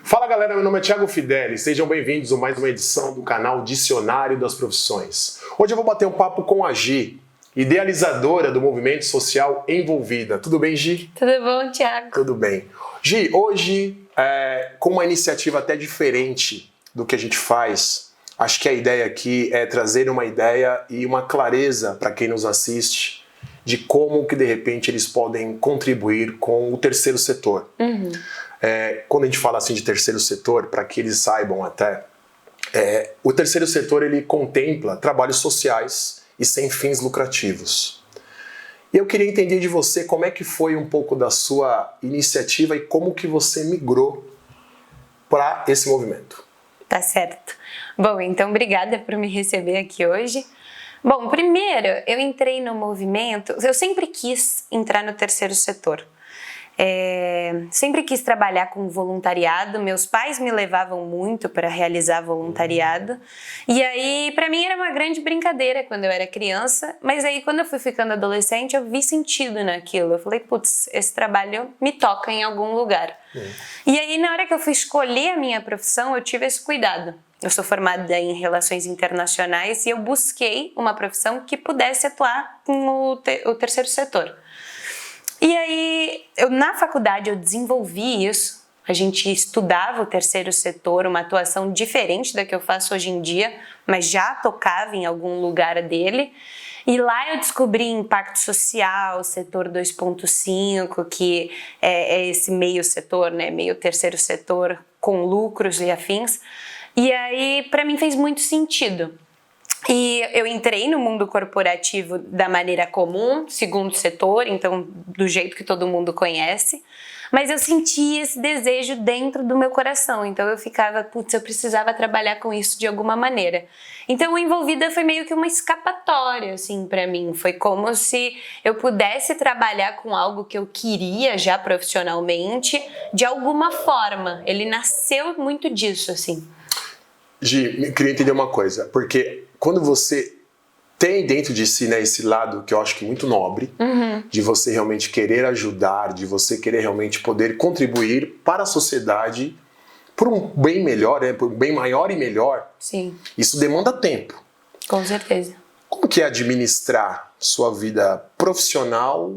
Fala galera, meu nome é Thiago Fideli, sejam bem-vindos a mais uma edição do canal Dicionário das Profissões. Hoje eu vou bater um papo com a Gi, idealizadora do movimento social Envolvida. Tudo bem, Gi? Tudo bom, Thiago? Tudo bem. Gi, hoje, com uma iniciativa até diferente do que a gente faz, acho que a ideia aqui é trazer uma ideia e uma clareza para quem nos assiste de como que de repente eles podem contribuir com o terceiro setor. Quando a gente fala assim de terceiro setor, para que eles saibam até, o terceiro setor ele contempla trabalhos sociais e sem fins lucrativos. E eu queria entender de você como é que foi um pouco da sua iniciativa e como que você migrou para esse movimento. Tá certo. Bom, então obrigada por me receber aqui hoje. Bom, primeiro eu entrei no movimento, eu sempre quis entrar no terceiro setor. Sempre quis trabalhar com voluntariado, meus pais me levavam muito para realizar voluntariado e aí para mim era uma grande brincadeira quando eu era criança, mas aí quando eu fui ficando adolescente eu vi sentido naquilo, eu falei, putz, esse trabalho me toca em algum lugar. E aí na hora que eu fui escolher a minha profissão eu tive esse cuidado. Eu sou formada em Relações Internacionais e eu busquei uma profissão que pudesse atuar no terceiro setor. E aí, na faculdade eu desenvolvi isso, a gente estudava o terceiro setor, uma atuação diferente da que eu faço hoje em dia, mas já tocava em algum lugar dele. E lá eu descobri impacto social, setor 2.5, que é esse meio setor, né, meio terceiro setor com lucros e afins. E aí, para mim fez muito sentido. E eu entrei no mundo corporativo da maneira comum, segundo setor, então do jeito que todo mundo conhece, mas eu sentia esse desejo dentro do meu coração, então eu ficava, putz, eu precisava trabalhar com isso de alguma maneira. Então o Envolvida foi meio que uma escapatória, assim, pra mim, foi como se eu pudesse trabalhar com algo que eu queria já profissionalmente, de alguma forma, ele nasceu muito disso, assim. Gi, eu queria entender uma coisa, porque quando você tem dentro de si, né, esse lado que eu acho que é muito nobre, de você realmente querer ajudar, de você querer realmente poder contribuir para a sociedade por um bem melhor, né, por um bem maior e melhor, Sim. Isso demanda tempo. Com certeza. Como que é administrar sua vida profissional,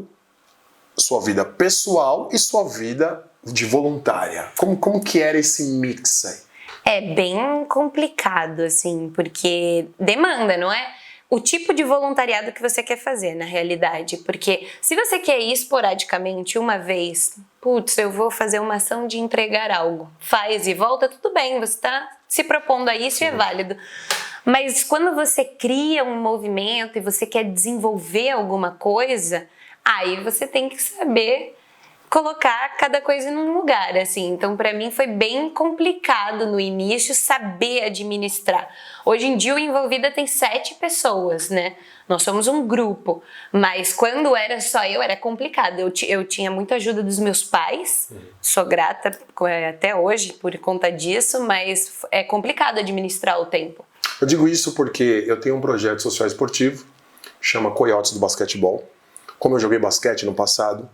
sua vida pessoal e sua vida de voluntária? Como que era esse mix aí? É bem complicado, assim, porque demanda, não é? O tipo de voluntariado que você quer fazer, na realidade. Porque se você quer ir esporadicamente uma vez, putz, eu vou fazer uma ação de entregar algo. Faz e volta, tudo bem, você está se propondo a isso e é válido. Mas quando você cria um movimento e você quer desenvolver alguma coisa, aí você tem que saber colocar cada coisa num lugar, assim. Então, para mim foi bem complicado no início saber administrar. Hoje em dia o Envolvida tem 7 pessoas, né? Nós somos um grupo, mas quando era só eu era complicado. Eu tinha muita ajuda dos meus pais, sou grata até hoje por conta disso, mas é complicado administrar o tempo. Eu digo isso porque eu tenho um projeto social esportivo, chama Coiotes do Basquetebol. Como eu joguei basquete no passado,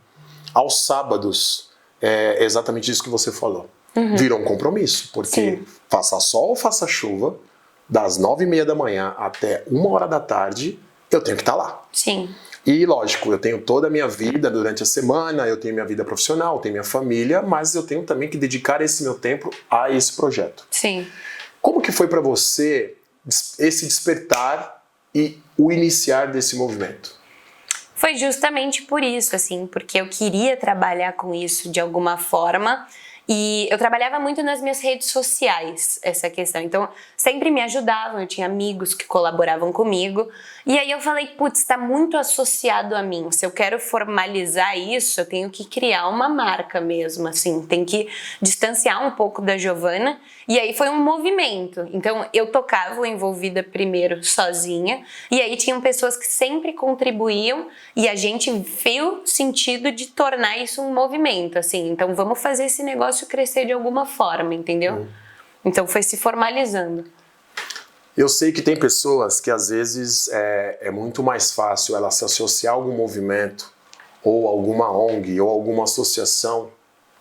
aos sábados, é exatamente isso que você falou. Virou um compromisso, porque Sim. faça sol ou faça chuva, das 9h30 da manhã até 1h da tarde, eu tenho que estar lá. Sim. E lógico, eu tenho toda a minha vida durante a semana, eu tenho minha vida profissional, tenho minha família, mas eu tenho também que dedicar esse meu tempo a esse projeto. Sim. Como que foi para você esse despertar e o iniciar desse movimento? Foi justamente por isso, assim, porque eu queria trabalhar com isso de alguma forma e eu trabalhava muito nas minhas redes sociais, essa questão. Então, sempre me ajudavam, eu tinha amigos que colaboravam comigo. E aí eu falei, putz, está muito associado a mim. Se eu quero formalizar isso, eu tenho que criar uma marca mesmo, assim, tem que distanciar um pouco da Giovana. E aí foi um movimento. Então eu tocava o Envolvida primeiro sozinha, e aí tinham pessoas que sempre contribuíam e a gente viu sentido de tornar isso um movimento, assim. Então vamos fazer esse negócio crescer de alguma forma, entendeu? Então foi se formalizando. Eu sei que tem pessoas que às vezes é muito mais fácil ela se associar a algum movimento, ou alguma ONG, ou alguma associação,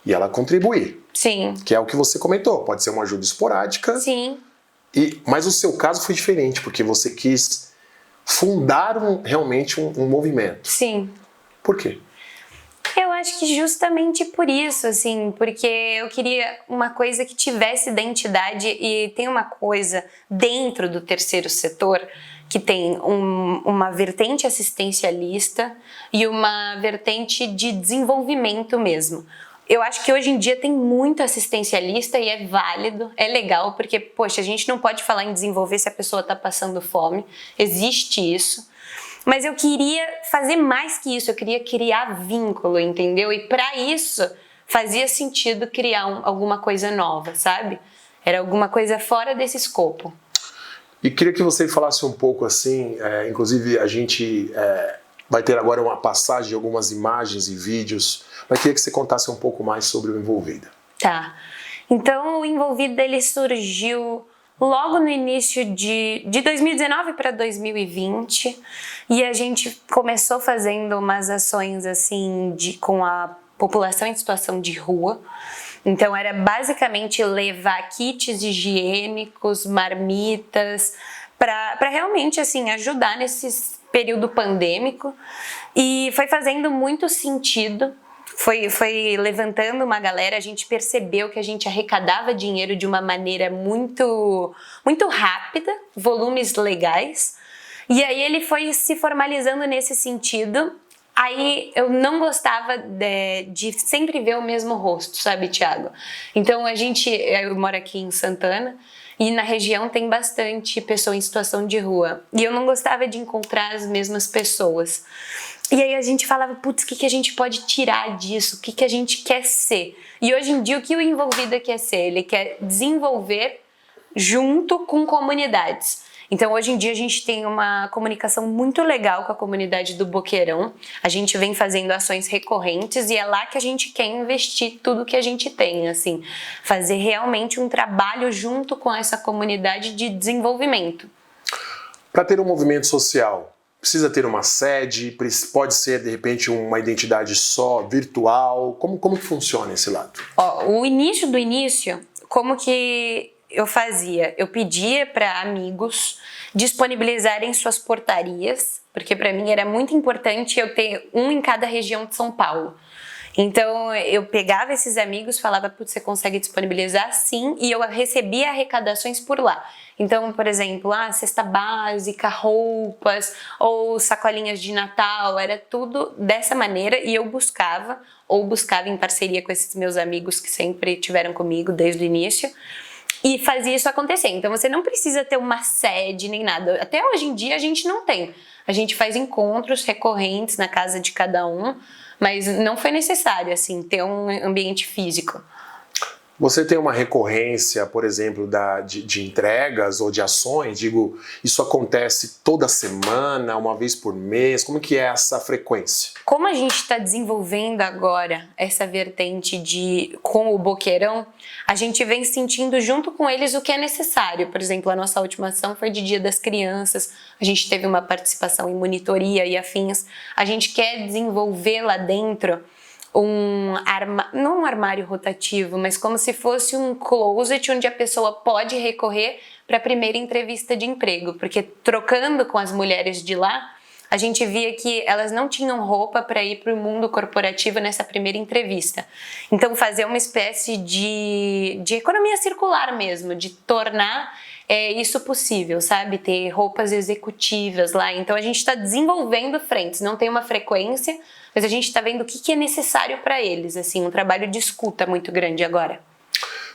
e ela contribuir. Sim. Que é o que você comentou, pode ser uma ajuda esporádica. Sim. Mas o seu caso foi diferente, porque você quis fundar realmente um movimento. Sim. Por quê? Eu acho que justamente por isso, assim, porque eu queria uma coisa que tivesse identidade, e tem uma coisa dentro do terceiro setor que tem uma vertente assistencialista e uma vertente de desenvolvimento mesmo. Eu acho que hoje em dia tem muito assistencialista e é válido, é legal, porque, poxa, a gente não pode falar em desenvolver se a pessoa está passando fome, existe isso. Mas eu queria fazer mais que isso, eu queria criar vínculo, entendeu? E para isso fazia sentido criar alguma coisa nova, sabe? Era alguma coisa fora desse escopo. E queria que você falasse um pouco assim, inclusive a gente vai ter agora uma passagem de algumas imagens e vídeos, mas queria que você contasse um pouco mais sobre o Envolvida. Tá. Então o Envolvida ele surgiu logo no início de 2019 para 2020, e a gente começou fazendo umas ações assim com a população em situação de rua. Então era basicamente levar kits higiênicos, marmitas, para realmente assim ajudar nesse período pandêmico, e foi fazendo muito sentido. Foi levantando uma galera, a gente percebeu que a gente arrecadava dinheiro de uma maneira muito, muito rápida, volumes legais, e aí ele foi se formalizando nesse sentido. Aí eu não gostava de sempre ver o mesmo rosto, sabe, Thiago? Então eu moro aqui em Santana, e na região tem bastante pessoa em situação de rua, e eu não gostava de encontrar as mesmas pessoas. E aí a gente falava, putz, o que a gente pode tirar disso? O que a gente quer ser? E hoje em dia, o que o Envolvida quer ser? Ele quer desenvolver junto com comunidades. Então, hoje em dia, a gente tem uma comunicação muito legal com a comunidade do Boqueirão. A gente vem fazendo ações recorrentes e é lá que a gente quer investir tudo que a gente tem, assim. Fazer realmente um trabalho junto com essa comunidade de desenvolvimento. Para ter um movimento social, precisa ter uma sede? Pode ser, de repente, uma identidade só, virtual? Como que funciona esse lado? O início do início, como que eu fazia? Eu pedia para amigos disponibilizarem suas portarias, porque para mim era muito importante eu ter um em cada região de São Paulo. Então eu pegava esses amigos, falava, putz, você consegue disponibilizar? Sim, e eu recebia arrecadações por lá. Então, por exemplo, cesta básica, roupas ou sacolinhas de Natal, era tudo dessa maneira, e eu buscava em parceria com esses meus amigos que sempre estiveram comigo desde o início, e fazia isso acontecer. Então você não precisa ter uma sede nem nada. Até hoje em dia a gente não tem. A gente faz encontros recorrentes na casa de cada um, mas não foi necessário assim ter um ambiente físico. Você tem uma recorrência, por exemplo, de entregas ou de ações? Digo, isso acontece toda semana, uma vez por mês? Como que é essa frequência? Como a gente está desenvolvendo agora essa vertente com o Boqueirão, a gente vem sentindo junto com eles o que é necessário. Por exemplo, a nossa última ação foi de Dia das Crianças, a gente teve uma participação em monitoria e afins. A gente quer desenvolver lá dentro não um armário rotativo, mas como se fosse um closet onde a pessoa pode recorrer para a primeira entrevista de emprego, porque trocando com as mulheres de lá, a gente via que elas não tinham roupa para ir para o mundo corporativo nessa primeira entrevista. Então fazer uma espécie de economia circular mesmo, de tornar isso possível, sabe? Ter roupas executivas lá. Então a gente está desenvolvendo frentes, não tem uma frequência, mas a gente está vendo o que é necessário para eles, assim, um trabalho de escuta muito grande agora.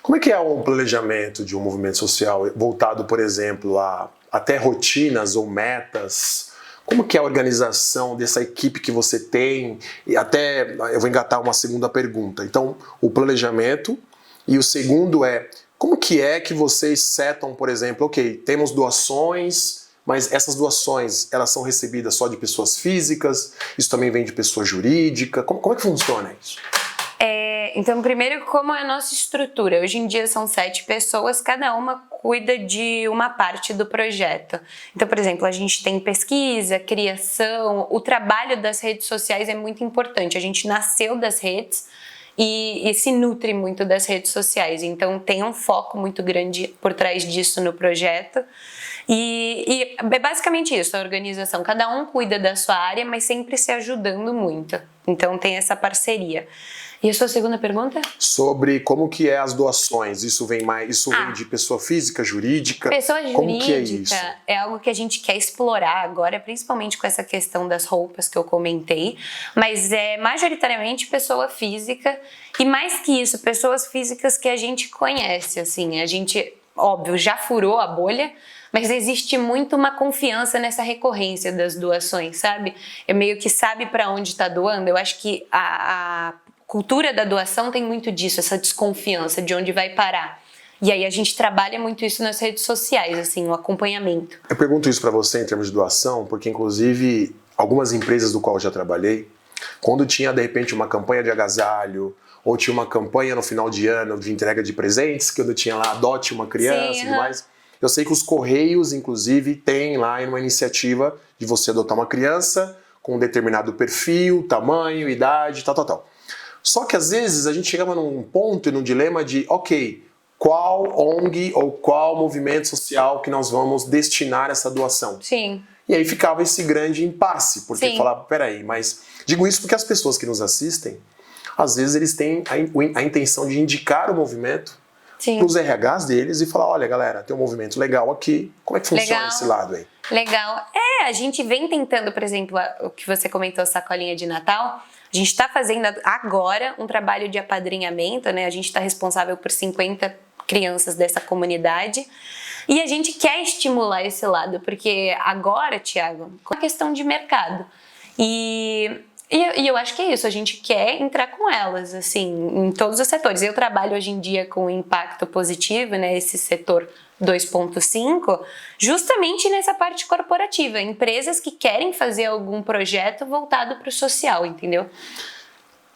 Como é que é um planejamento de um movimento social voltado, por exemplo, a até rotinas ou metas? Como que é a organização dessa equipe que você tem? E até eu vou engatar uma segunda pergunta. Então, o planejamento, e o segundo é, como que é que vocês setam, por exemplo, ok, temos doações, mas essas doações, elas são recebidas só de pessoas físicas? Isso também vem de pessoa jurídica? Como é que funciona isso? Então, primeiro, como é a nossa estrutura? Hoje em dia são 7 pessoas, cada uma cuida de uma parte do projeto. Então, por exemplo, a gente tem pesquisa, criação, o trabalho das redes sociais é muito importante. A gente nasceu das redes e se nutre muito das redes sociais. Então, tem um foco muito grande por trás disso no projeto. E é basicamente isso, a organização. Cada um cuida da sua área, mas sempre se ajudando muito. Então, tem essa parceria. E a sua segunda pergunta? Sobre como que é as doações. Isso vem de pessoa física, jurídica? Pessoa como que é jurídica isso? É algo que a gente quer explorar agora, principalmente com essa questão das roupas que eu comentei, mas é majoritariamente pessoa física e mais que isso, pessoas físicas que a gente conhece, assim, a gente, óbvio, já furou a bolha, mas existe muito uma confiança nessa recorrência das doações, sabe? É meio que sabe para onde está doando. Eu acho que a cultura da doação tem muito disso, essa desconfiança de onde vai parar. E aí a gente trabalha muito isso nas redes sociais, assim, o acompanhamento. Eu pergunto isso para você em termos de doação, porque inclusive algumas empresas do qual eu já trabalhei, quando tinha de repente uma campanha de agasalho, ou tinha uma campanha no final de ano de entrega de presentes, quando tinha lá adote uma criança e tudo mais, eu sei que os Correios, inclusive, têm lá uma iniciativa de você adotar uma criança com um determinado perfil, tamanho, idade, tal. Só que às vezes a gente chegava num ponto e num dilema de, ok, qual ONG ou qual movimento social que nós vamos destinar essa doação? Sim. E aí ficava esse grande impasse, porque Sim. falava, peraí, mas... Digo isso porque as pessoas que nos assistem, às vezes eles têm a intenção de indicar o movimento para os RHs deles e falar, olha galera, tem um movimento legal aqui, como é que funciona esse lado aí? Legal. A gente vem tentando, por exemplo, o que você comentou, sacolinha de Natal. A gente está fazendo agora um trabalho de apadrinhamento, né? A gente está responsável por 50 crianças dessa comunidade e a gente quer estimular esse lado, porque agora, Thiago, é uma questão de mercado. E eu acho que é isso, a gente quer entrar com elas, assim, em todos os setores. Eu trabalho hoje em dia com impacto positivo, né? Esse setor 2.5, justamente nessa parte corporativa, empresas que querem fazer algum projeto voltado para o social, entendeu?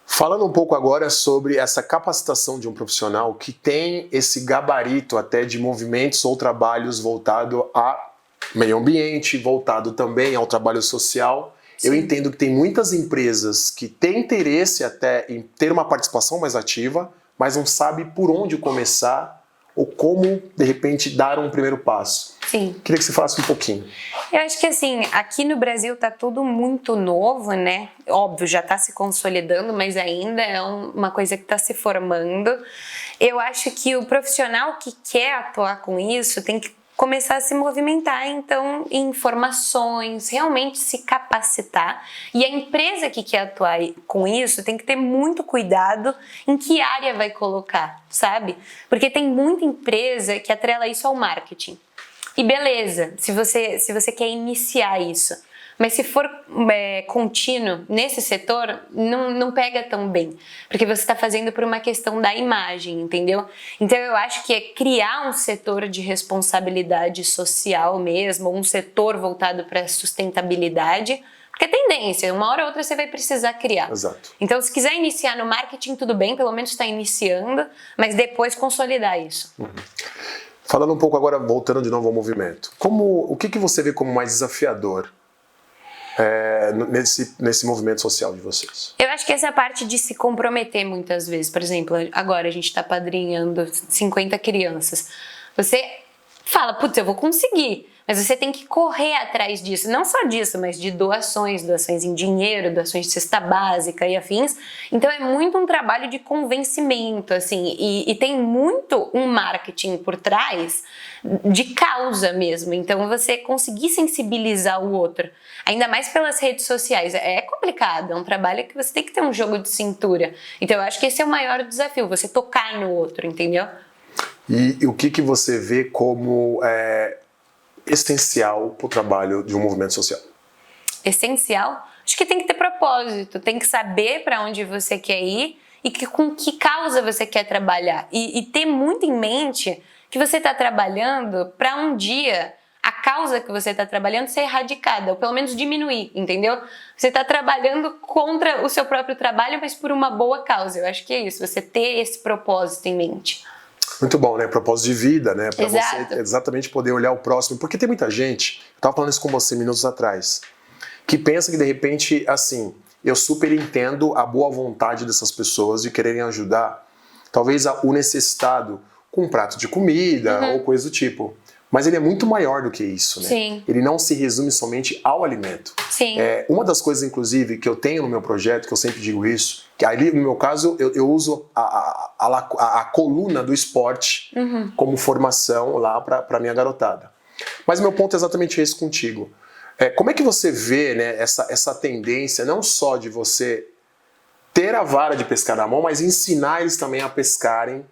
Falando um pouco agora sobre essa capacitação de um profissional que tem esse gabarito até de movimentos ou trabalhos voltado a meio ambiente, voltado também ao trabalho social. Sim. Eu entendo que tem muitas empresas que têm interesse até em ter uma participação mais ativa, mas não sabe por onde começar ou como, de repente, dar um primeiro passo. Sim. Queria que você falasse um pouquinho. Eu acho que assim, aqui no Brasil tá tudo muito novo, né? Óbvio, já tá se consolidando, mas ainda é uma coisa que tá se formando. Eu acho que o profissional que quer atuar com isso tem que começar a se movimentar, então, em informações, realmente se capacitar. E a empresa que quer atuar com isso tem que ter muito cuidado em que área vai colocar, sabe? Porque tem muita empresa que atrela isso ao marketing. E beleza, se você quer iniciar isso. Mas se for contínuo nesse setor, não pega tão bem. Porque você está fazendo por uma questão da imagem, entendeu? Então eu acho que é criar um setor de responsabilidade social mesmo, um setor voltado para sustentabilidade, porque é tendência, uma hora ou outra você vai precisar criar. Exato. Então se quiser iniciar no marketing, tudo bem, pelo menos está iniciando, mas depois consolidar isso. Uhum. Falando um pouco agora, voltando de novo ao movimento, o que você vê como mais desafiador nesse movimento social de vocês? Eu acho que essa parte de se comprometer muitas vezes, por exemplo, agora a gente está padrinhando 50 crianças, você fala, putz, eu vou conseguir, mas você tem que correr atrás disso, não só disso, mas de doações em dinheiro, doações de cesta básica e afins. Então é muito um trabalho de convencimento, assim, e tem muito um marketing por trás de causa mesmo. Então você conseguir sensibilizar o outro, ainda mais pelas redes sociais, é complicado, é um trabalho que você tem que ter um jogo de cintura. Então eu acho que esse é o maior desafio, você tocar no outro, entendeu? E o que você vê como essencial para o trabalho de um movimento social? Essencial? Acho que tem que ter propósito, tem que saber para onde você quer ir e com que causa você quer trabalhar. E ter muito em mente que você está trabalhando para um dia a causa que você está trabalhando ser erradicada, ou pelo menos diminuir, entendeu? Você está trabalhando contra o seu próprio trabalho, mas por uma boa causa. Eu acho que é isso, você ter esse propósito em mente. Muito bom, né? Propósito de vida, né? Para Exato. você exatamente poder olhar o próximo. Porque tem muita gente, eu estava falando isso com você minutos atrás, que pensa que de repente, assim, eu super entendo a boa vontade dessas pessoas de quererem ajudar, talvez o necessitado com um prato de comida ou coisa do tipo. Mas ele é muito maior do que isso, né? Sim. Ele não se resume somente ao alimento. Sim. Uma das coisas, inclusive, que eu tenho no meu projeto, que eu sempre digo isso, que ali, no meu caso, eu uso a coluna do esporte como formação lá para minha garotada. Mas meu ponto é exatamente esse contigo. Como é que você vê, né, essa tendência, não só de você ter a vara de pescar na mão, mas ensinar eles também a pescarem,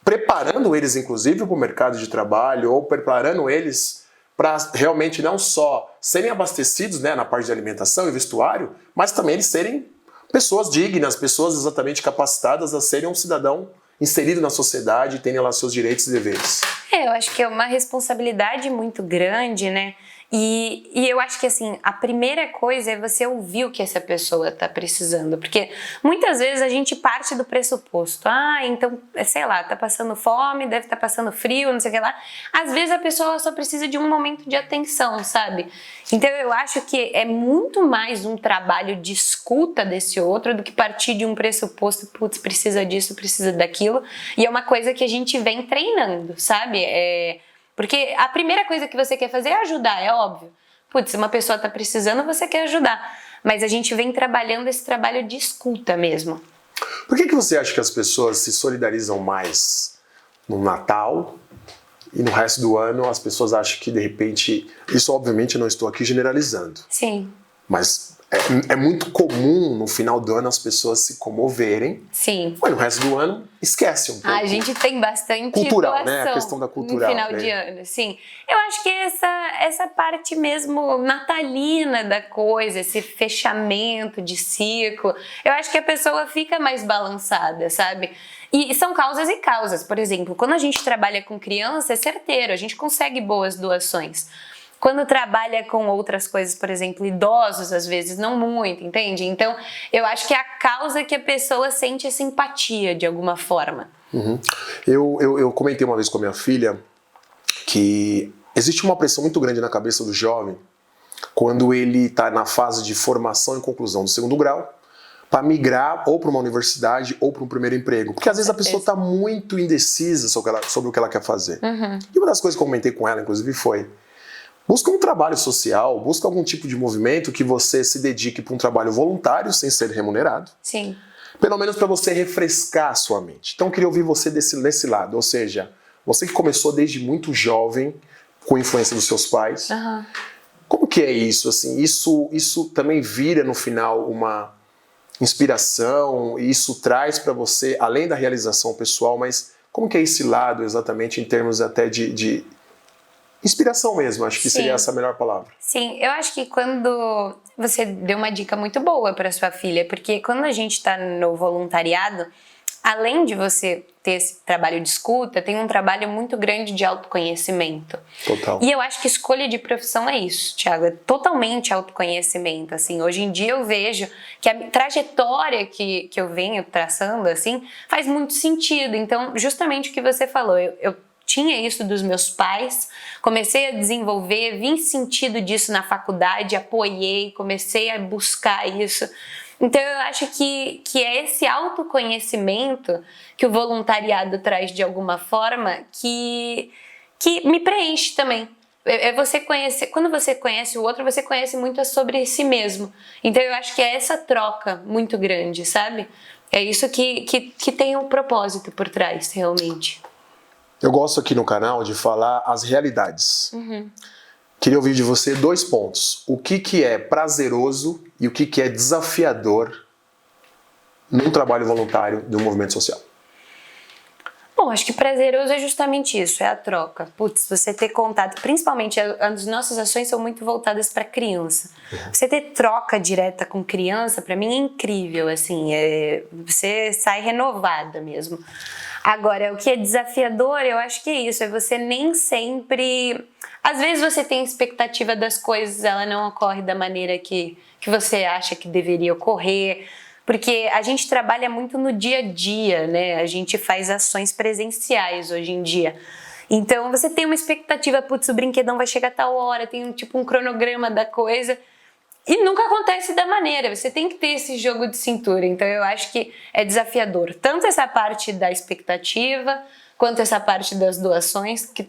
preparando eles, inclusive, para o mercado de trabalho, ou preparando eles para realmente não só serem abastecidos, né, na parte de alimentação e vestuário, mas também eles serem pessoas dignas, pessoas exatamente capacitadas a serem um cidadão inserido na sociedade e terem lá seus direitos e deveres. Eu acho que é uma responsabilidade muito grande, né? E eu acho que, assim, a primeira coisa é você ouvir o que essa pessoa está precisando, porque muitas vezes a gente parte do pressuposto, então, sei lá, tá passando fome, deve estar passando frio, não sei o que lá. Às vezes a pessoa só precisa de um momento de atenção, sabe? Então eu acho que é muito mais um trabalho de escuta desse outro do que partir de um pressuposto, putz, precisa disso, precisa daquilo, e é uma coisa que a gente vem treinando, sabe? Porque a primeira coisa que você quer fazer é ajudar, é óbvio. Putz, se uma pessoa está precisando, você quer ajudar. Mas a gente vem trabalhando esse trabalho de escuta mesmo. Por que você acha que as pessoas se solidarizam mais no Natal e no resto do ano as pessoas acham que, de repente... Isso, obviamente, eu não estou aqui generalizando. Sim. Mas é muito comum no final do ano as pessoas se comoverem. Sim. Mas no resto do ano esquece um pouco. A gente tem bastante cultural, doação, né? A questão da cultural. No final de ano, sim. Eu acho que essa parte mesmo natalina da coisa, esse fechamento de ciclo, eu acho que a pessoa fica mais balançada, sabe? E são causas e causas. Por exemplo, quando a gente trabalha com criança, é certeiro, a gente consegue boas doações. Quando trabalha com outras coisas, por exemplo, idosos, às vezes não muito, entende? Então, eu acho que é a causa que a pessoa sente essa empatia de alguma forma. Eu comentei uma vez com a minha filha que existe uma pressão muito grande na cabeça do jovem quando ele está na fase de formação e conclusão do segundo grau para migrar ou para uma universidade ou para um primeiro emprego. Porque às vezes a pessoa está muito indecisa sobre o que ela quer fazer. E uma das coisas que eu comentei com ela, inclusive, foi: busca um trabalho social, busca algum tipo de movimento que você se dedique para um trabalho voluntário, sem ser remunerado. Sim. Pelo menos para você refrescar a sua mente. Então eu queria ouvir você desse lado, ou seja, você que começou desde muito jovem, com influência dos seus pais. Como que é isso? Assim, isso também vira no final uma inspiração, e isso traz para você, além da realização pessoal, mas como que é esse lado exatamente em termos até de inspiração mesmo, acho que seria essa a melhor palavra. Sim, eu acho que quando você deu uma dica muito boa para sua filha, porque quando a gente está no voluntariado, além de você ter esse trabalho de escuta, tem um trabalho muito grande de autoconhecimento. Total. E eu acho que escolha de profissão é isso, Thiago, é totalmente autoconhecimento, assim. Hoje em dia eu vejo que a trajetória que eu venho traçando, assim, faz muito sentido. Então, justamente o que você falou, eu tinha isso dos meus pais, comecei a desenvolver, vi sentido disso na faculdade, apoiei, comecei a buscar isso. Então eu acho que é esse autoconhecimento que o voluntariado traz de alguma forma que me preenche também. É você conhecer, quando você conhece o outro, você conhece muito sobre si mesmo. Então eu acho que é essa troca muito grande, sabe? É isso que tem um propósito por trás, realmente. Eu gosto aqui no canal de falar as realidades. Queria ouvir de você 2 pontos. O que é prazeroso e o que é desafiador num trabalho voluntário de um movimento social? Bom, Bom, acho que prazeroso é justamente isso, é a troca. Putz, você ter contato, principalmente as nossas ações são muito voltadas para criança. Você ter troca direta com criança, para mim é incrível, assim, você sai renovada mesmo. Agora, o que é desafiador, eu acho que é isso, é você nem sempre... Às vezes você tem expectativa das coisas, ela não ocorre da maneira que você acha que deveria ocorrer, porque a gente trabalha muito no dia a dia, né? A gente faz ações presenciais hoje em dia. Então, você tem uma expectativa, putz, o brinquedão vai chegar a tal hora, tem tipo um cronograma da coisa... E nunca acontece da maneira, você tem que ter esse jogo de cintura, então eu acho que é desafiador, tanto essa parte da expectativa, quanto essa parte das doações, que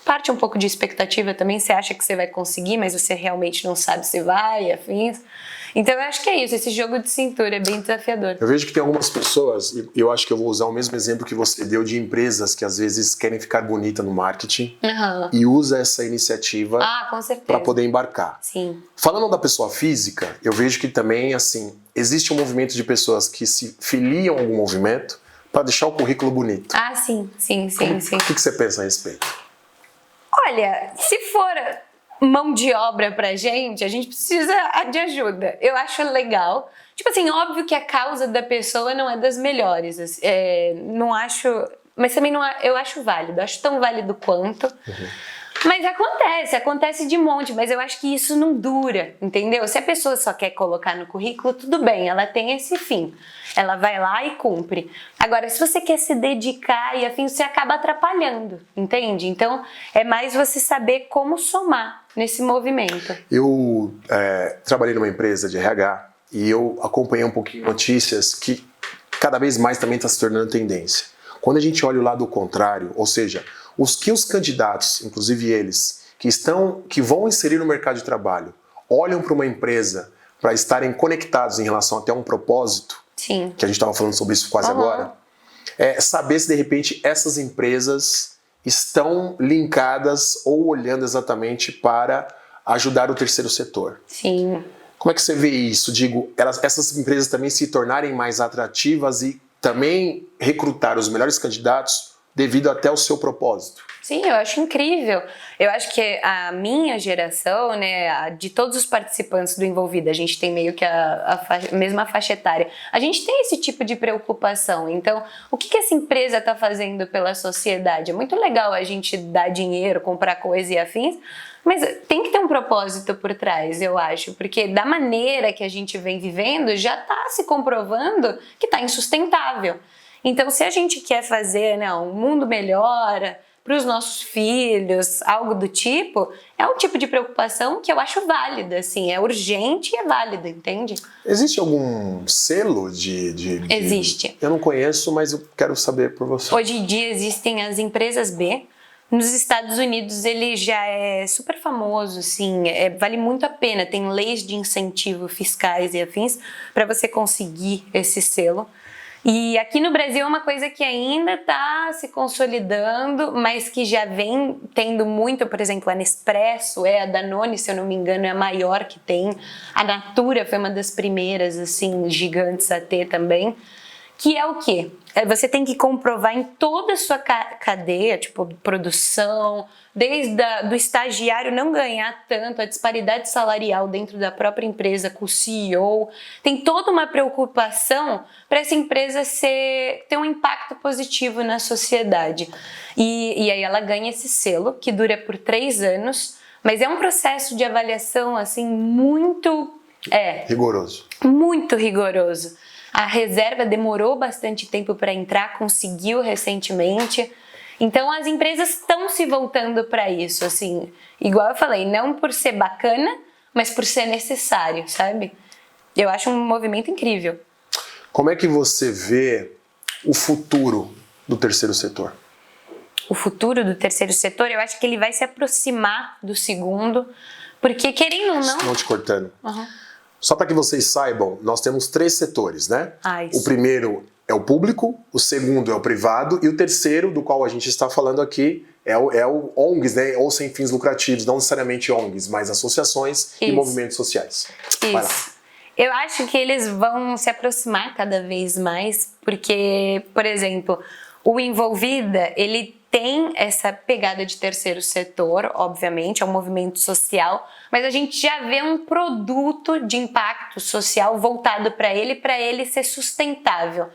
parte um pouco de expectativa também, você acha que você vai conseguir, mas você realmente não sabe se vai, afins. Então eu acho que é isso, esse jogo de cintura é bem desafiador. Eu vejo que tem algumas pessoas, e eu acho que eu vou usar o mesmo exemplo que você deu de empresas que às vezes querem ficar bonita no marketing e usa essa iniciativa para poder embarcar. Sim. Falando da pessoa física, eu vejo que também, assim, existe um movimento de pessoas que se filiam a algum movimento para deixar o currículo bonito. Ah, sim. O que você pensa a respeito? Olha, se for mão de obra pra gente, a gente precisa de ajuda. Eu acho legal. Tipo assim, óbvio que a causa da pessoa não é das melhores. Não acho... Mas também não, eu acho válido. Acho tão válido quanto. Mas acontece de monte, mas eu acho que isso não dura, entendeu? Se a pessoa só quer colocar no currículo, tudo bem, ela tem esse fim. Ela vai lá e cumpre. Agora, se você quer se dedicar e afim, você acaba atrapalhando, entende? Então, é mais você saber como somar nesse movimento. Eu trabalhei numa empresa de RH e eu acompanhei um pouquinho notícias que cada vez mais também está se tornando tendência. Quando a gente olha o lado contrário, ou seja, os candidatos, inclusive eles, que vão inserir no mercado de trabalho, olham para uma empresa para estarem conectados em relação até a um propósito, Sim. que a gente estava falando sobre isso quase agora, saber se de repente essas empresas estão linkadas ou olhando exatamente para ajudar o terceiro setor. Sim. Como é que você vê isso? Digo, essas empresas também se tornarem mais atrativas e também recrutar os melhores candidatos devido até ao seu propósito. Sim, eu acho incrível. Eu acho que a minha geração, né, de todos os participantes do Envolvida, a gente tem meio que a mesma faixa etária. A gente tem esse tipo de preocupação. Então, o que essa empresa está fazendo pela sociedade? É muito legal a gente dar dinheiro, comprar coisa e afins, mas tem que ter um propósito por trás, eu acho, porque da maneira que a gente vem vivendo, já está se comprovando que está insustentável. Então, se a gente quer fazer, né, um mundo melhor para os nossos filhos, algo do tipo, é um tipo de preocupação que eu acho válida, assim, é urgente e é válida, entende? Existe algum selo de... Existe. Eu não conheço, mas eu quero saber por você. Hoje em dia existem as empresas B. Nos Estados Unidos ele já é super famoso, assim, vale muito a pena, tem leis de incentivo fiscais e afins para você conseguir esse selo. E aqui no Brasil é uma coisa que ainda está se consolidando, mas que já vem tendo muito, por exemplo, a Nespresso, a Danone, se eu não me engano, é a maior que tem. A Natura foi uma das primeiras, assim, gigantes a ter também. Que é o quê? Você tem que comprovar em toda a sua cadeia, tipo produção, desde do estagiário não ganhar tanto, a disparidade salarial dentro da própria empresa com o CEO. Tem toda uma preocupação para essa empresa ter um impacto positivo na sociedade. E aí ela ganha esse selo, que dura por 3 anos, mas é um processo de avaliação assim muito... rigoroso. Muito rigoroso. A reserva demorou bastante tempo para entrar, conseguiu recentemente. Então as empresas estão se voltando para isso, assim, igual eu falei, não por ser bacana, mas por ser necessário, sabe? Eu acho um movimento incrível. Como é que você vê o futuro do terceiro setor? O futuro do terceiro setor, eu acho que ele vai se aproximar do segundo, porque querendo ou não... Não te cortando. Só para que vocês saibam, nós temos 3 setores, né? O primeiro é o público, o segundo é o privado e o terceiro, do qual a gente está falando aqui, é o ONGs, né? Ou sem fins lucrativos, não necessariamente ONGs, mas associações e movimentos sociais. Isso. Eu acho que eles vão se aproximar cada vez mais, porque, por exemplo, O Envolvida, ele tem essa pegada de terceiro setor, obviamente, é um movimento social, mas a gente já vê um produto de impacto social voltado para ele ser sustentável.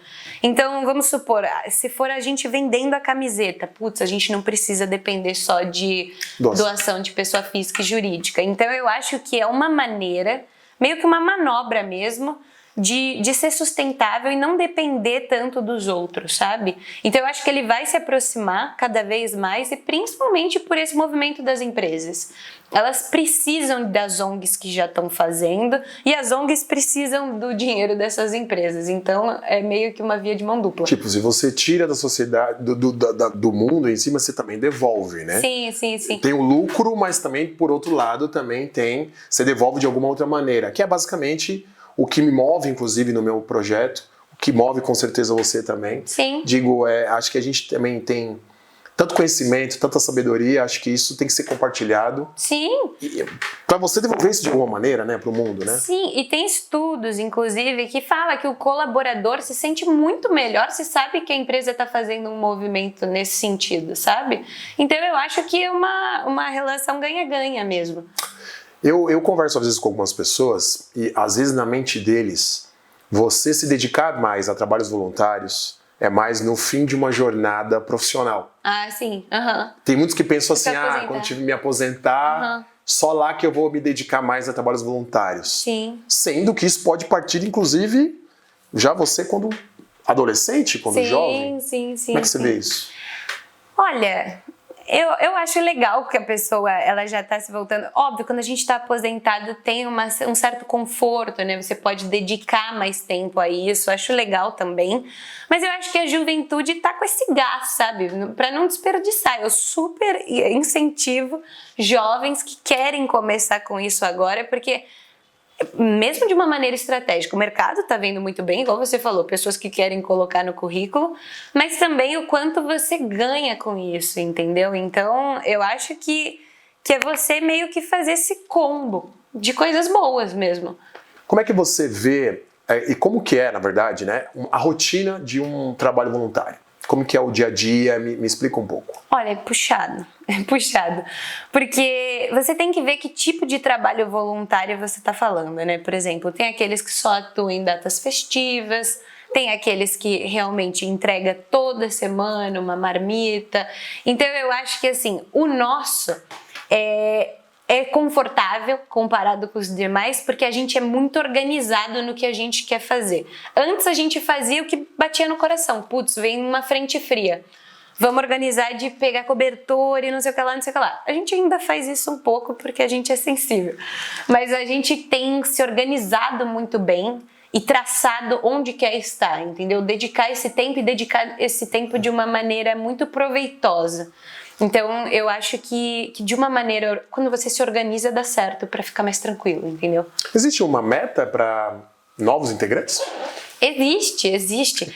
Então, vamos supor, se for a gente vendendo a camiseta, putz, a gente não precisa depender só de doação de pessoa física e jurídica. Então, eu acho que é uma maneira, meio que uma manobra mesmo, de ser sustentável e não depender tanto dos outros, sabe? Então eu acho que ele vai se aproximar cada vez mais e principalmente por esse movimento das empresas. Elas precisam das ONGs que já estão fazendo e as ONGs precisam do dinheiro dessas empresas. Então é meio que uma via de mão dupla. Tipo, se você tira da sociedade, do mundo em cima, você também devolve, né? Sim, sim, sim. Tem o lucro, mas também, por outro lado, também você devolve de alguma outra maneira, que é basicamente o que me move, inclusive, no meu projeto, o que move com certeza você também. Sim. Digo, acho que a gente também tem tanto conhecimento, tanta sabedoria, acho que isso tem que ser compartilhado. Sim. Para você devolver isso de alguma maneira, né, para o mundo, né? Sim, e tem estudos, inclusive, que fala que o colaborador se sente muito melhor se sabe que a empresa está fazendo um movimento nesse sentido, sabe? Então eu acho que é uma relação ganha-ganha mesmo. Eu converso às vezes com algumas pessoas e às vezes na mente deles, você se dedicar mais a trabalhos voluntários é mais no fim de uma jornada profissional. Ah, sim. Uhum. Tem muitos que pensam assim, quando eu me aposentar, só lá que eu vou me dedicar mais a trabalhos voluntários. Sim. Sendo que isso pode partir, inclusive, já você quando adolescente, quando jovem. Sim. Como é que você vê isso? Olha, eu acho legal que a pessoa ela já está se voltando. Óbvio, quando a gente está aposentado tem um certo conforto, né? Você pode dedicar mais tempo a isso, acho legal também. Mas eu acho que a juventude está com esse gás, sabe? Para não desperdiçar. Eu super incentivo jovens que querem começar com isso agora, porque mesmo de uma maneira estratégica, o mercado está vendo muito bem, igual você falou, pessoas que querem colocar no currículo, mas também o quanto você ganha com isso, entendeu? Então, eu acho que é você meio que fazer esse combo de coisas boas mesmo. Como é que você vê, e como que é, na verdade, né, a rotina de um trabalho voluntário? Como que é o dia a dia? Me explica um pouco. Olha, é puxado. Porque você tem que ver que tipo de trabalho voluntário você está falando, né? Por exemplo, tem aqueles que só atuam em datas festivas, tem aqueles que realmente entrega toda semana uma marmita. Então eu acho que assim, o nosso é confortável comparado com os demais, porque a gente é muito organizado no que a gente quer fazer. Antes a gente fazia o que batia no coração. Putz, vem uma frente fria. Vamos organizar de pegar cobertor e não sei o que lá, não sei o que lá. A gente ainda faz isso um pouco porque a gente é sensível. Mas a gente tem se organizado muito bem e traçado onde quer estar, entendeu? Dedicar esse tempo e dedicar esse tempo de uma maneira muito proveitosa. Então, eu acho que de uma maneira, quando você se organiza, dá certo para ficar mais tranquilo, entendeu? Existe uma meta para novos integrantes? Existe.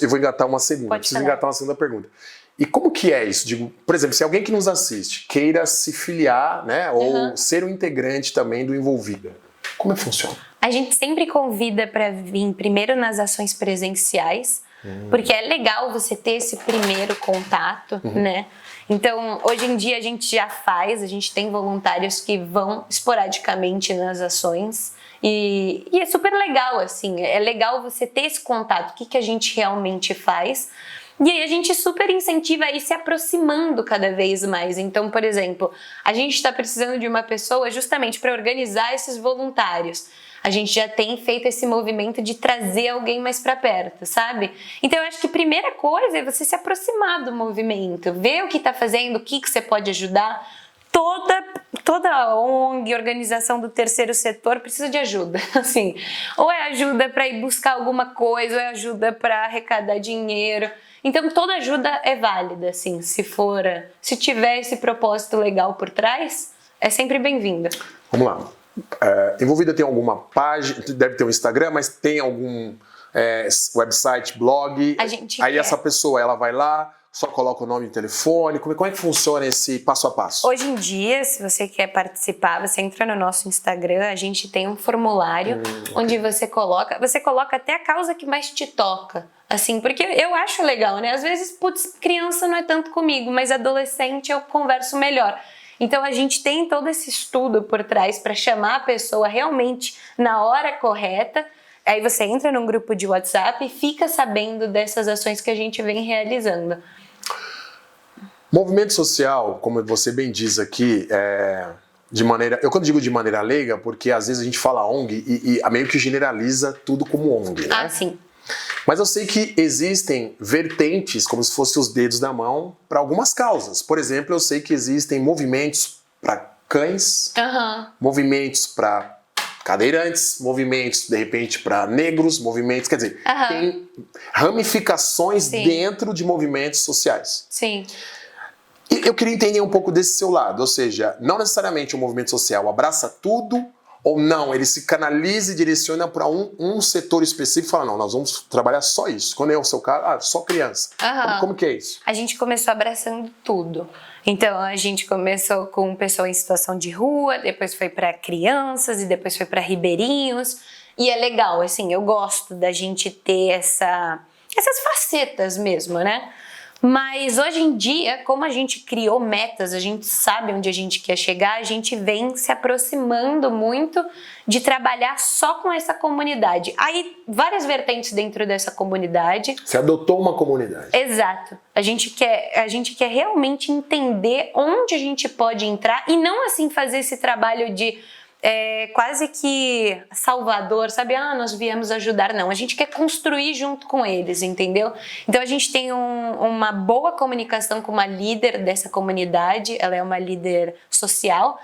Eu vou engatar uma segunda. Preciso engatar uma segunda pergunta. E como que é isso? Digo, por exemplo, se alguém que nos assiste queira se filiar, né, ou ser um integrante também do Envolvida, como é que funciona? A gente sempre convida para vir primeiro nas ações presenciais, porque é legal você ter esse primeiro contato, né? Então, hoje em dia a gente já faz, a gente tem voluntários que vão esporadicamente nas ações e é super legal, assim, é legal você ter esse contato, o que a gente realmente faz. E aí a gente super incentiva a ir se aproximando cada vez mais. Então, por exemplo, a gente está precisando de uma pessoa justamente para organizar esses voluntários. A gente já tem feito esse movimento de trazer alguém mais para perto, sabe? Então eu acho que a primeira coisa é você se aproximar do movimento, ver o que está fazendo, o que você pode ajudar. Toda a ONG, organização do terceiro setor precisa de ajuda, assim. Ou é ajuda para ir buscar alguma coisa, ou é ajuda para arrecadar dinheiro. Então toda ajuda é válida, assim, se tiver esse propósito legal por trás, é sempre bem-vinda. Vamos lá. Envolvida tem alguma página, deve ter um Instagram, mas tem algum website, blog? A gente aí essa pessoa, ela vai lá, Só coloca o nome e telefone? Como é que funciona esse passo a passo? Hoje em dia, se você quer participar, você entra no nosso Instagram, a gente tem um formulário onde você coloca até a causa que mais te toca. Assim, porque eu acho legal, né? Às vezes, putz, criança não é tanto comigo, mas adolescente eu converso melhor. Então a gente tem todo esse estudo por trás para chamar a pessoa realmente na hora correta. Aí você entra num grupo de WhatsApp e fica sabendo dessas ações que a gente vem realizando. Movimento social, como você bem diz aqui, eu quando digo de maneira leiga, porque às vezes a gente fala ONG e meio que generaliza tudo como ONG, né? Ah, sim. Mas eu sei que existem vertentes, como se fossem os dedos da mão, para algumas causas. Por exemplo, eu sei que existem movimentos para cães, movimentos para cadeirantes, movimentos, de repente, para negros, movimentos... Quer dizer, tem ramificações dentro de movimentos sociais. Sim. E eu queria entender um pouco desse seu lado, ou seja, não necessariamente o movimento social abraça tudo, ou não, ele se canaliza e direciona para um setor específico e fala, não, nós vamos trabalhar só isso. Quando é o seu caso, só criança. Como que é isso? A gente começou abraçando tudo. Então, a gente começou com pessoas em situação de rua, depois foi para crianças e depois foi para ribeirinhos. E é legal, assim, eu gosto da gente ter essas facetas mesmo, né? Mas hoje em dia, como a gente criou metas, a gente sabe onde a gente quer chegar, a gente vem se aproximando muito de trabalhar só com essa comunidade. Aí, várias vertentes dentro dessa comunidade. Você adotou uma comunidade. Exato. A gente quer realmente entender onde a gente pode entrar e não assim fazer esse trabalho de quase que salvador, sabe? Nós viemos ajudar. Não, a gente quer construir junto com eles, entendeu? Então a gente tem uma boa comunicação com uma líder dessa comunidade, ela é uma líder social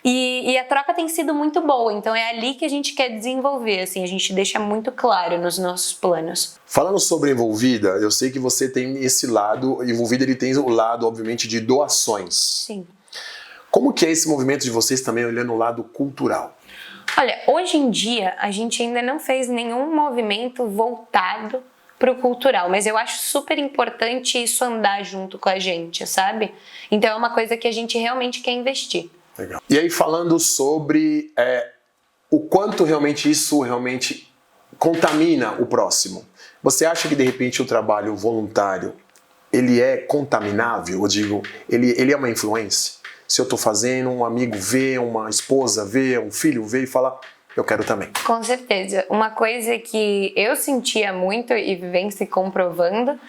e a troca tem sido muito boa, então é ali que a gente quer desenvolver, assim, a gente deixa muito claro nos nossos planos. Falando sobre Envolvida, eu sei que você tem esse lado, Envolvida ele tem o lado, obviamente, de doações. Sim. Como que é esse movimento de vocês também olhando o lado cultural? Olha, hoje em dia a gente ainda não fez nenhum movimento voltado para o cultural, mas eu acho super importante isso andar junto com a gente, sabe? Então é uma coisa que a gente realmente quer investir. Legal. E aí falando sobre o quanto realmente isso realmente contamina o próximo. Você acha que de repente o trabalho voluntário ele é contaminável? Eu digo, ele é uma influência? Se eu estou fazendo, um amigo vê, uma esposa vê, um filho vê e fala, eu quero também. Com certeza. Uma coisa que eu sentia muito e vem se comprovando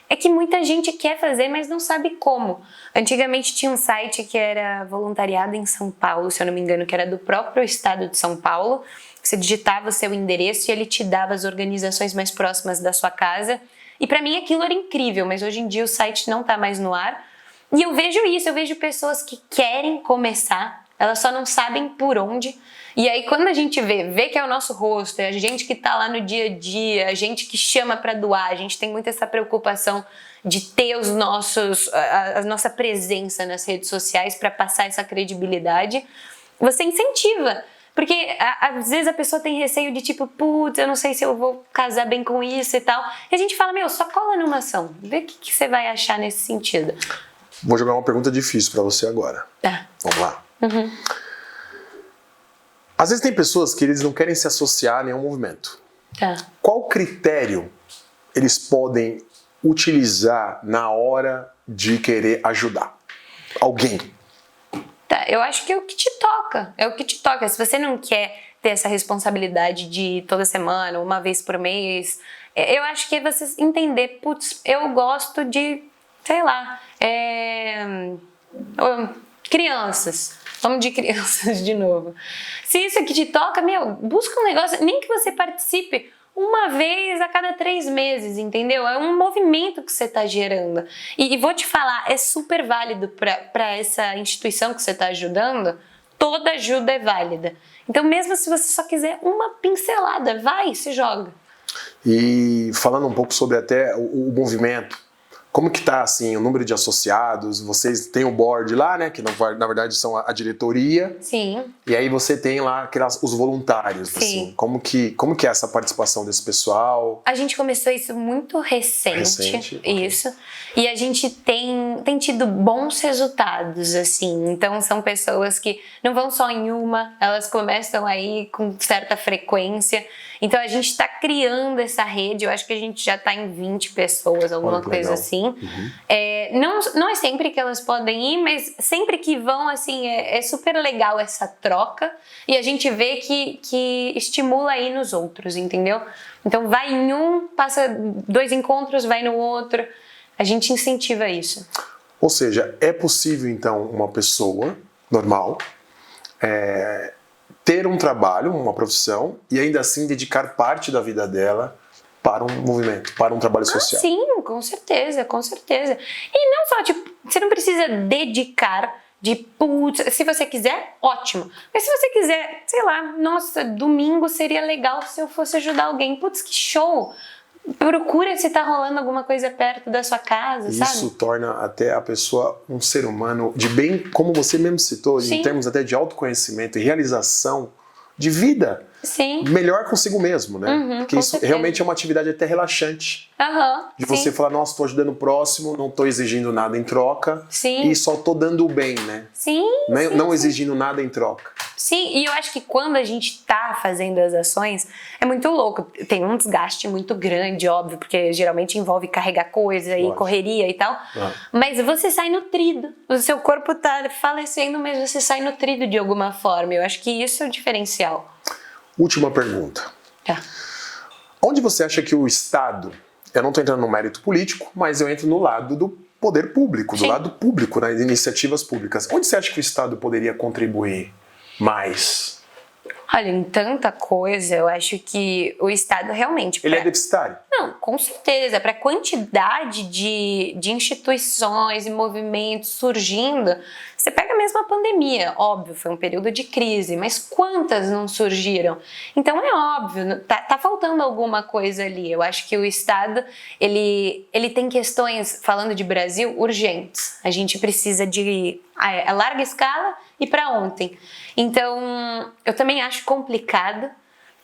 é que muita gente quer fazer, mas não sabe como. Antigamente tinha um site que era voluntariado em São Paulo, se eu não me engano, que era do próprio estado de São Paulo. Você digitava o seu endereço e ele te dava as organizações mais próximas da sua casa. E para mim aquilo era incrível, mas hoje em dia o site não está mais no ar. E eu vejo isso, eu vejo pessoas que querem começar, elas só não sabem por onde. E aí quando a gente vê que é o nosso rosto, é a gente que tá lá no dia a dia, a gente que chama para doar, a gente tem muito essa preocupação de ter a nossa presença nas redes sociais para passar essa credibilidade, você incentiva. Porque às vezes a pessoa tem receio de tipo, putz, eu não sei se eu vou casar bem com isso e tal. E a gente fala, só cola numa ação, vê o que você vai achar nesse sentido. Vou jogar uma pergunta difícil para você agora. Tá. Vamos lá. Às vezes tem pessoas que eles não querem se associar a nenhum movimento. Tá. Qual critério eles podem utilizar na hora de querer ajudar alguém? Tá, eu acho que é o que te toca. É o que te toca. Se você não quer ter essa responsabilidade de toda semana, uma vez por mês, eu acho que é você entender, putz, eu gosto de, sei lá, crianças. Vamos de crianças de novo. Se isso aqui te toca, busca um negócio, nem que você participe uma vez a cada 3 meses, entendeu? É um movimento que você está gerando. E vou te falar, é super válido para essa instituição que você está ajudando, toda ajuda é válida. Então mesmo se você só quiser uma pincelada, vai, se joga. E falando um pouco sobre até o movimento, Como que tá, assim, o número de associados? Vocês têm o board lá, né? Que na verdade são a diretoria. Sim. E aí você tem lá os voluntários, Sim. assim. Como que é essa participação desse pessoal? A gente começou isso muito recente. Okay. Isso. E a gente tem tido bons resultados, assim. Então, são pessoas que não vão só em uma, elas começam aí com certa frequência. Então, a gente está criando essa rede. Eu acho que a gente já está em 20 pessoas, alguma coisa assim. Uhum. Não é sempre que elas podem ir, mas sempre que vão, assim, é super legal essa troca. E a gente vê que estimula aí nos outros, entendeu? Então, vai em um, passa 2 encontros, vai no outro. A gente incentiva isso. Ou seja, é possível, então, uma pessoa normal ter um trabalho, uma profissão, e ainda assim dedicar parte da vida dela para um movimento, para um trabalho social. Sim, com certeza, com certeza. E não só, tipo, você não precisa dedicar de putz, se você quiser, ótimo. Mas se você quiser, sei lá, nossa, domingo seria legal se eu fosse ajudar alguém. Putz, que show! Procura se tá rolando alguma coisa perto da sua casa, sabe? Isso torna até a pessoa um ser humano de bem, como você mesmo citou, Sim. em termos até de autoconhecimento e realização de vida. Sim. Melhor consigo mesmo, né? Uhum, porque isso certeza. realmente é uma atividade até relaxante. De você falar, nossa, estou ajudando o próximo, não estou exigindo nada em troca. Sim. E só estou dando o bem, né? Sim. Não exigindo nada em troca. Sim, e eu acho que quando a gente tá fazendo as ações, é muito louco. Tem um desgaste muito grande, óbvio, porque geralmente envolve carregar coisa e correria e tal. Mas você sai nutrido. O seu corpo tá falecendo, mas você sai nutrido de alguma forma. Eu acho que isso é o diferencial. Última pergunta. Tá. Onde você acha que o Estado, eu não estou entrando no mérito político, mas eu entro no lado do poder público, do lado público, nas iniciativas públicas. Onde você acha que o Estado poderia contribuir mais? Olha, em tanta coisa, eu acho que o Estado realmente... Ele é deficitário? Não, com certeza. Para a quantidade de instituições e movimentos surgindo, você pega mesmo a pandemia, óbvio, foi um período de crise, mas quantas não surgiram? Então é óbvio, tá faltando alguma coisa ali. Eu acho que o Estado, ele tem questões, falando de Brasil, urgentes. A gente precisa de a larga escala e para ontem. Então, eu também acho complicado,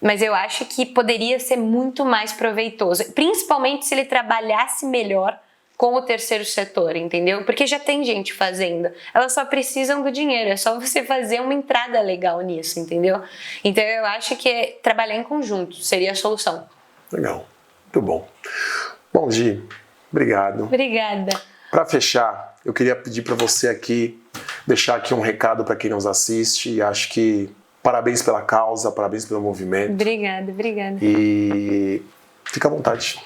mas eu acho que poderia ser muito mais proveitoso, principalmente se ele trabalhasse melhor com o terceiro setor, entendeu? Porque já tem gente fazendo, elas só precisam do dinheiro, é só você fazer uma entrada legal nisso, entendeu? Então eu acho que trabalhar em conjunto seria a solução. Legal, muito bom. Bom, Gi, obrigado. Obrigada. Para fechar, eu queria pedir para você aqui, deixar aqui um recado para quem nos assiste, e acho que parabéns pela causa, parabéns pelo movimento. Obrigada. E fica à vontade.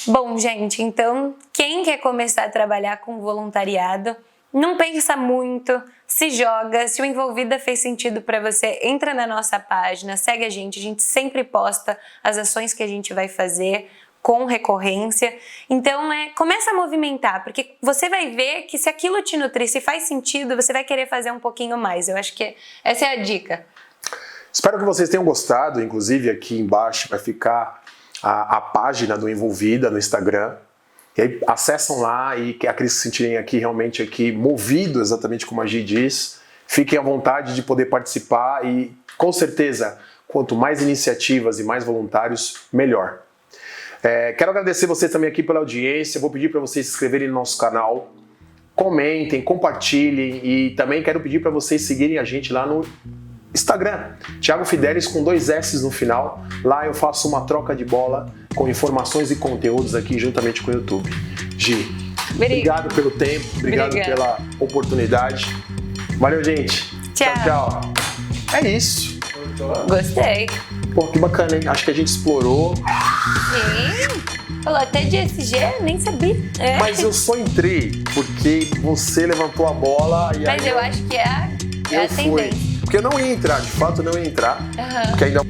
Bom, gente, então, quem quer começar a trabalhar com voluntariado, não pensa muito, se joga. Se o Envolvida fez sentido para você, entra na nossa página, segue a gente sempre posta as ações que a gente vai fazer com recorrência. Então, começa a movimentar, porque você vai ver que se aquilo te nutrir, se faz sentido, você vai querer fazer um pouquinho mais. Eu acho que essa é a dica. Espero que vocês tenham gostado, inclusive aqui embaixo vai ficar a página do Envolvida no Instagram. E aí acessam lá e que aqueles que se sentirem aqui realmente aqui movido, exatamente como a Gi diz, fiquem à vontade de poder participar e com certeza, quanto mais iniciativas e mais voluntários, melhor. Quero agradecer vocês também aqui pela audiência, vou pedir para vocês se inscreverem no nosso canal, comentem, compartilhem e também quero pedir para vocês seguirem a gente lá no Instagram, Thiago Fidelis com 2 S no final. Lá eu faço uma troca de bola com informações e conteúdos aqui juntamente com o YouTube. Gi, obrigado pelo tempo, obrigado pela oportunidade. Valeu, gente. Tchau. É isso. Gostei. Pô, que bacana, hein? Acho que a gente explorou. Sim. Falou até de ESG, nem sabia. Mas eu só entrei porque você levantou a bola e Mas aí eu acho que é a tendência. Porque eu não ia entrar, de fato eu não ia entrar. Porque ainda